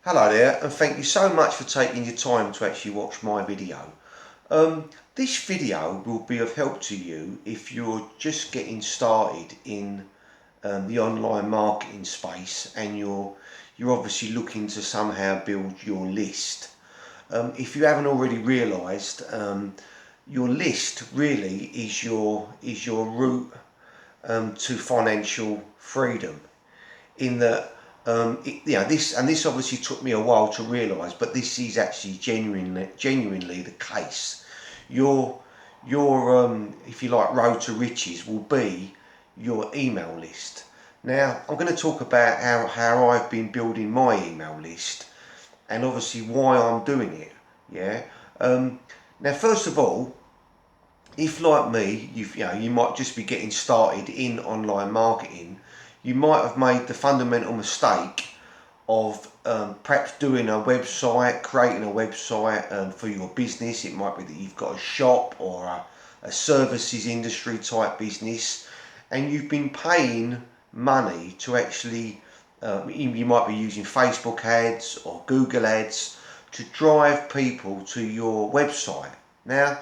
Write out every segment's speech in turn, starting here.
Hello there, and thank you so much for taking your time to actually watch my video. This video will be of help to you if you're just getting started in the online marketing space and you're obviously looking to somehow build your list. If you haven't already realised, your list really is your route to financial freedom. In that this obviously took me a while to realise, but this is actually genuinely the case. Your if you like, road to riches will be your email list. Now I'm going to talk about how I've been building my email list and obviously why I'm doing it. Yeah. Now first of all, if like me, you might just be getting started in online marketing, you might have made the fundamental mistake of perhaps doing a website, creating a website for your business. It might be that you've got a shop or a services industry type business, and you've been paying money to actually, you might be using Facebook ads or Google ads to drive people to your website. Now,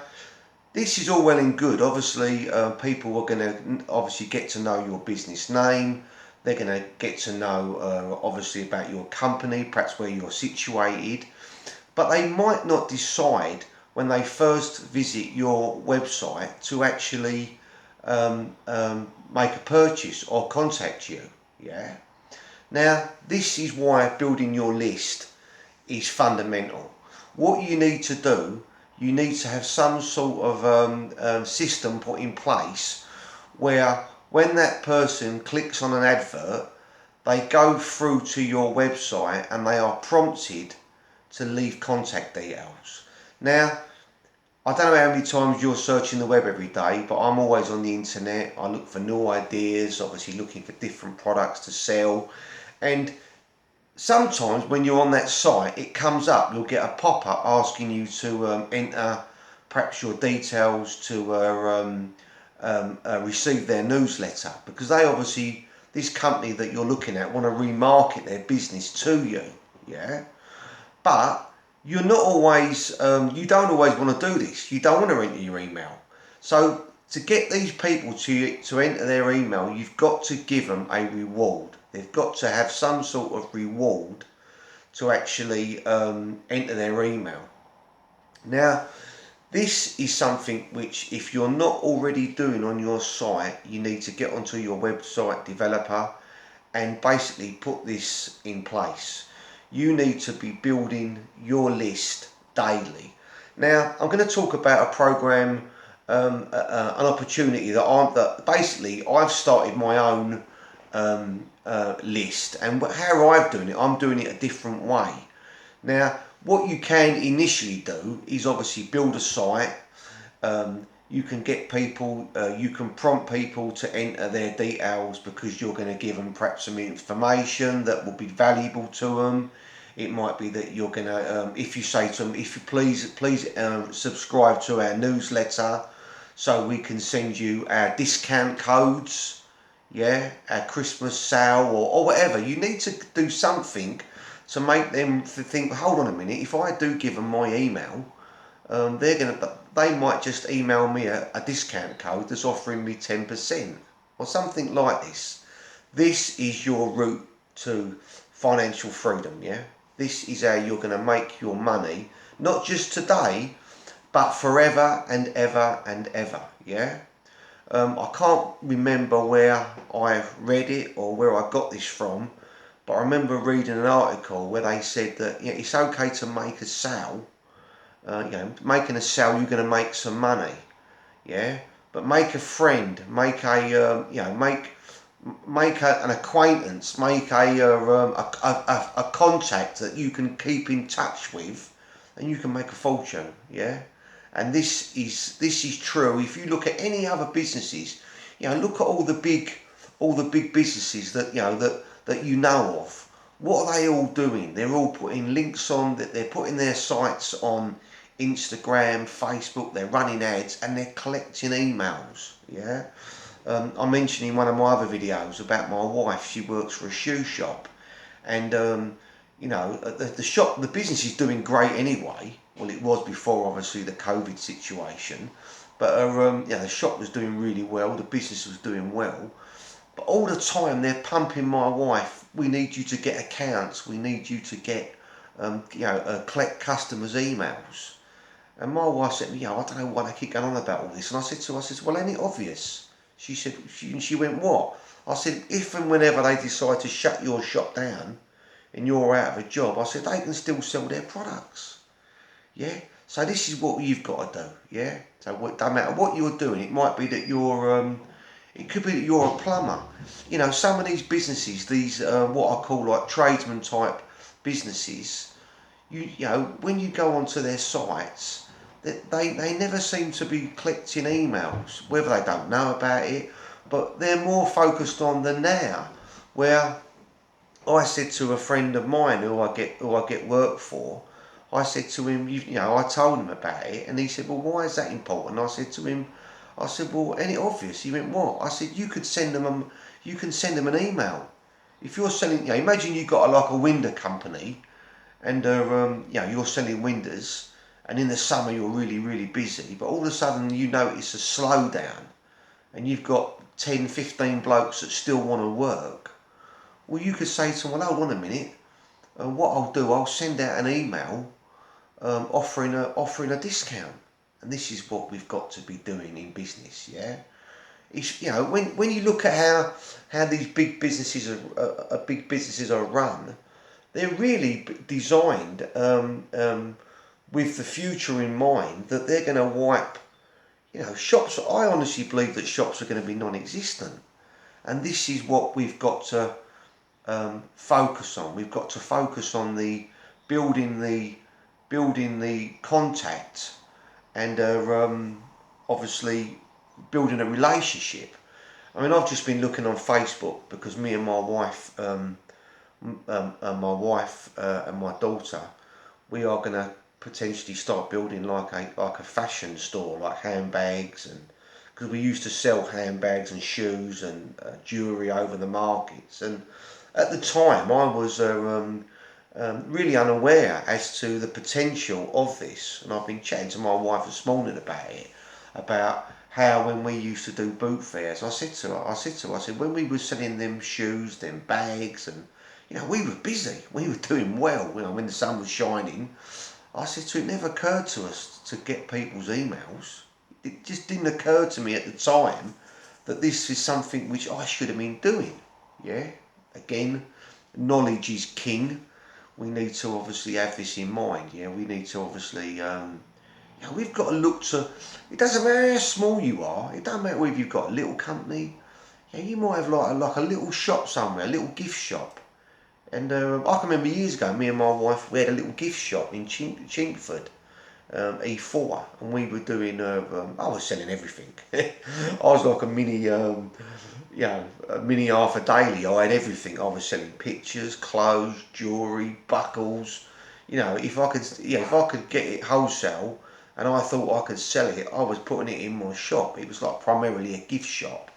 this is all well and good. Obviously, people are going to obviously get to know your business name. They're going to get to know, obviously, about your company, perhaps where you're situated. But they might not decide when they first visit your website to actually make a purchase or contact you. Yeah. Now, this is why building your list is fundamental. What you need to do, you need to have some sort of system put in place where when that person clicks on an advert, they go through to your website and they are prompted to leave contact details. Now, I don't know how many times you're searching the web every day, but I'm always on the internet. I look for new ideas, obviously looking for different products to sell. And sometimes when you're on that site, it comes up, you'll get a pop-up asking you to enter perhaps your details to receive their newsletter, because they obviously, this company that you're looking at, want to remarket their business to you. Yeah. But you're not always, you don't always want to do this. You don't want to enter your email. So to get these people to enter their email, you've got to give them a reward. They've got to have some sort of reward to actually enter their email. Now, this is something which, if you're not already doing on your site, you need to get onto your website developer and basically put this in place. You need to be building your list daily. Now, I'm going to talk about a program, an opportunity that basically I've started my own list, and how I'm doing it, I'm doing it a different way. Now, what you can initially do is obviously build a site. You can get people, you can prompt people to enter their details because you're going to give them perhaps some information that will be valuable to them. It might be that you're going to, if you say to them, if you please subscribe to our newsletter so we can send you our discount codes, yeah, our Christmas sale or whatever. You need to do something to make them think, hold on a minute, if I do give them my email, they might just email me a discount code that's offering me 10% or something like this. This is your route to financial freedom, yeah? This is how you're going to make your money, not just today, but forever and ever and ever, yeah? I can't remember where I read it or where I got this from, but I remember reading an article where they said that, yeah, it's okay to make a sale. Making a sale, you're going to make some money, yeah. But make a friend, make a, an acquaintance, make a contact that you can keep in touch with, and you can make a fortune, yeah. And this is true. If you look at any other businesses, look at all the big businesses that you know of. What are they all doing? They're all putting links on, that they're putting their sites on Instagram, Facebook, they're running ads and they're collecting emails. Yeah. I mentioned in one of my other videos about my wife. She works for a shoe shop, and you know, the shop, the business is doing great anyway. Well, it was before obviously the COVID situation, but yeah, the shop was doing really well. The business was doing well, but all the time they're pumping my wife. We need you to get accounts. We need you to get, collect customers' emails. And my wife said, I don't know why they keep going on about all this. And I said to her, well, ain't it obvious? She said, she went, what? I said, if and whenever they decide to shut your shop down and you're out of a job, I said, they can still sell their products. Yeah? So this is what you've got to do. Yeah? So it doesn't matter what you're doing. It might be that it could be that you're a plumber. You know, some of these businesses, these, what I call like tradesman type businesses, you know, when you go onto their sites, they never seem to be collecting emails, whether they don't know about it, but they're more focused on the now. Where I said to a friend of mine who I get work for, I said to him, I told him about it, and he said, well, why is that important? I said to him, well, ain't it obvious? He went, what? I said, you can send them an email. If you're selling, imagine you got like a window company, and you're selling windows, and in the summer you're really, really busy, but all of a sudden you notice a slowdown, and you've got 10, 15 blokes that still want to work. Well, you could say to them, well, hold on a minute, what I'll do, I'll send out an email offering a discount. And this is what we've got to be doing in business, yeah? It's, when you look at how these big businesses are run, they're really designed with the future in mind, that they're going to wipe, shops. I honestly believe that shops are going to be non-existent, and this is what we've got to focus on. We've got to focus on the building the contact, and obviously building a relationship. I mean, I've just been looking on Facebook because me and my wife, and my daughter, we are going to potentially start building like a fashion store, like handbags, and because we used to sell handbags and shoes and jewellery over the markets. And at the time, I was really unaware as to the potential of this, and I've been chatting to my wife this morning about it, about how when we used to do boot fairs, I said to her, when we were selling them shoes, them bags, and we were busy, we were doing well, when the sun was shining. I said to her, it never occurred to us to get people's emails. It just didn't occur to me at the time that this is something which I should have been doing. Yeah, again, knowledge is king. We need to obviously have this in mind. Yeah, we need to obviously, we've got to look to. It doesn't matter how small you are. It doesn't matter whether you've got a little company. Yeah, you might have like a little shop somewhere, a little gift shop. And I can remember years ago, me and my wife, we had a little gift shop in Chinkford, E4, and we were doing. I was selling everything. I was like a mini. A mini Arthur Daily. I had everything. I was selling pictures, clothes, jewellery, buckles. If I could get it wholesale and I thought I could sell it, I was putting it in my shop. It was like primarily a gift shop.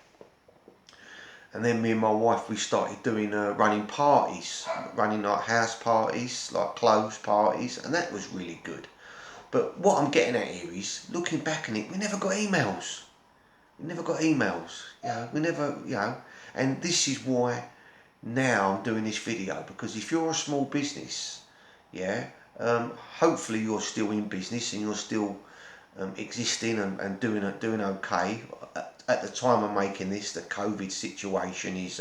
And then me and my wife, we started doing running parties, running like house parties, like clothes parties, and that was really good. But what I'm getting at here is, looking back on it, we never got emails. We never got emails, we never, and this is why now I'm doing this video, because if you're a small business, hopefully you're still in business and you're still existing and doing okay. At the time I'm making this, the COVID situation is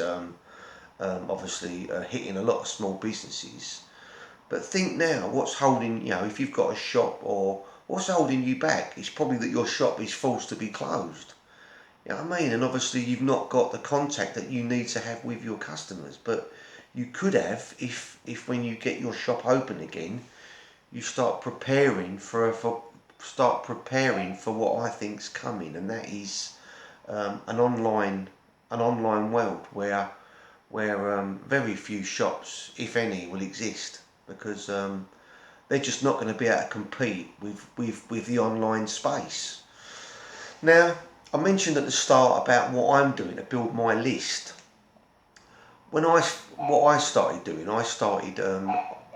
obviously hitting a lot of small businesses. But think now, what's holding, if you've got a shop, or what's holding you back? It's probably that your shop is forced to be closed. You know what I mean? And obviously you've not got the contact that you need to have with your customers, but you could have if when you get your shop open again, you start preparing for what I think's coming, and that is an online world where very few shops, if any, will exist, because they're just not going to be able to compete with the online space. Now, I mentioned at the start about what I'm doing to build my list. What I started doing,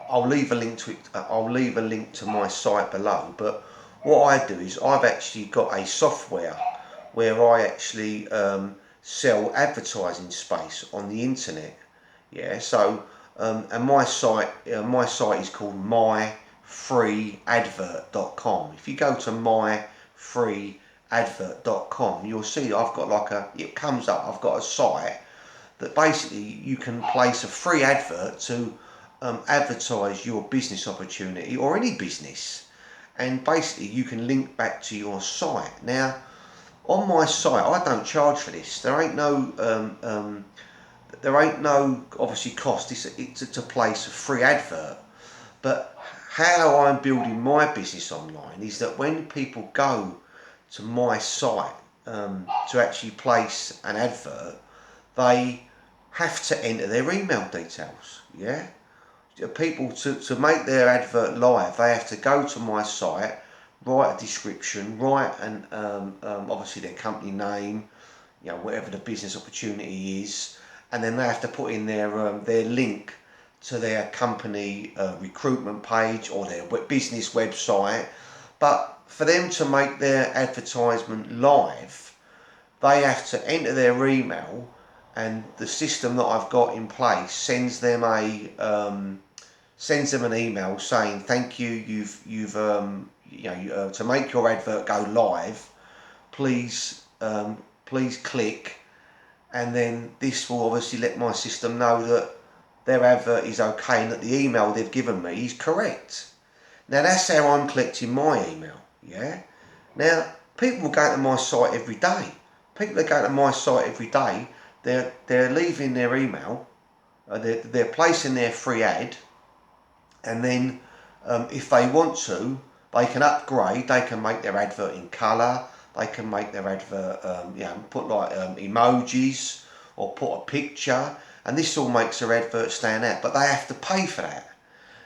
I'll leave a link to it. I'll leave a link to my site below. But what I do is I've actually got a software where I actually sell advertising space on the internet. Yeah. So and my site is called myfreeadvert.com. If you go to myfreeadvert.com, you'll see I've got it comes up. I've got a site that basically you can place a free advert to advertise your business opportunity or any business, and basically you can link back to your site. Now, on my site, I don't charge for this. There ain't no obviously cost. It's to place a free advert. But how I'm building my business online is that when people go to my site to actually place an advert, they have to enter their email details. Yeah. People to make their advert live, they have to go to my site, write a description, write and obviously their company name, whatever the business opportunity is, and then they have to put in their link to their company recruitment page or their business website. But for them to make their advertisement live, they have to enter their email, and the system that I've got in place sends them an email saying thank you. To make your advert go live, please click, and then this will obviously let my system know that their advert is okay and that the email they've given me is correct. Now that's how I'm collecting my email. Yeah. Now people go to my site every day. People that go to my site every day, they're leaving their email, they're placing their free ad, and then if they want to, they can upgrade. They can make their advert in colour. They can make their advert, put like emojis or put a picture, and this all makes their advert stand out. But they have to pay for that.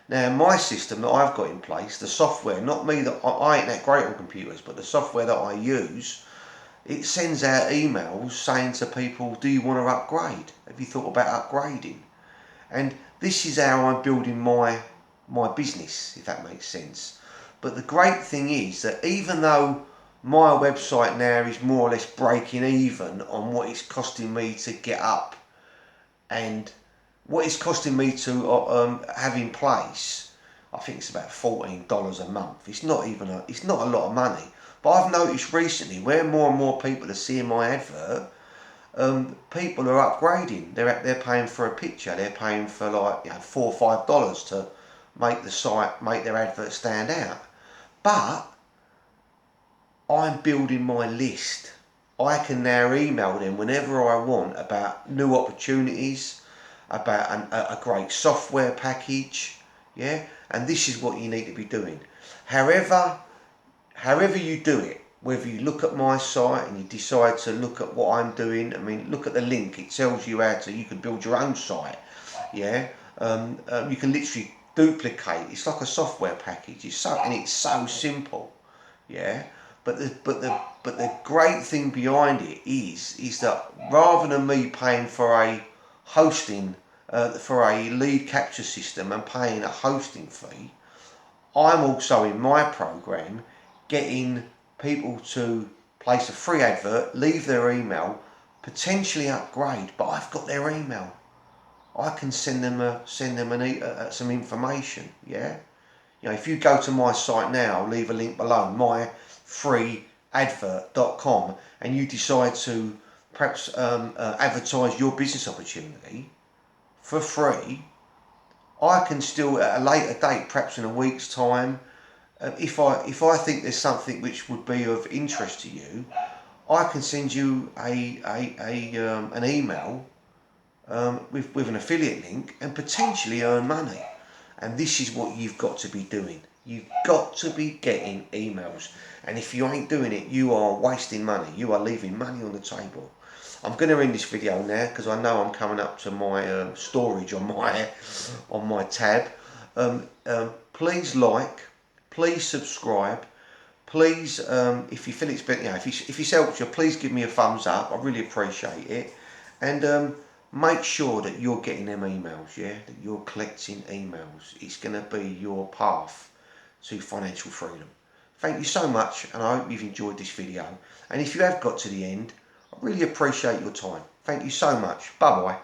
Now, my system that I've got in place, the software, not me, that I ain't that great on computers, but the software that I use, it sends out emails saying to people, do you want to upgrade? Have you thought about upgrading? And this is how I'm building my business, if that makes sense. But the great thing is that even though my website now is more or less breaking even on what it's costing me to get up and what it's costing me to have in place, I think it's about $14 a month. It's not a lot of money. But I've noticed recently where more and more people are seeing my advert, people are upgrading. They're paying for a picture. They're paying for like $4 or $5 to make their advert stand out. But I'm building my list. I can now email them whenever I want about new opportunities, about a great software package. Yeah, and this is what you need to be doing. However you do it, whether you look at my site and you decide to look at what I'm doing, I mean, look at the link. It tells you you can build your own site. Yeah, you can literally duplicate. It's like a software package. It's so simple. Yeah, but the great thing behind it is that rather than me paying for a hosting for a lead capture system and paying a hosting fee, I'm also in my program getting people to place a free advert, leave their email, potentially upgrade, but I've got their email. I can send them some information. Yeah, if you go to my site now, I'll leave a link below, myfreeadvert.com, and you decide to perhaps advertise your business opportunity for free, I can still at a later date, perhaps in a week's time, if I think there's something which would be of interest to you, I can send you an email with an affiliate link and potentially earn money. And this is what you've got to be doing. You've got to be getting emails. And if you ain't doing it, you are wasting money. You are leaving money on the table. I'm going to end this video now because I know I'm coming up to my storage on my tab. Please like, please subscribe, please if you feel it's been, if it's helped you, please give me a thumbs up. I really appreciate it. And make sure that you're getting them emails, yeah, that you're collecting emails. It's going to be your path to financial freedom. Thank you so much, and I hope you've enjoyed this video. And if you have got to the end, I really appreciate your time. Thank you so much. Bye bye.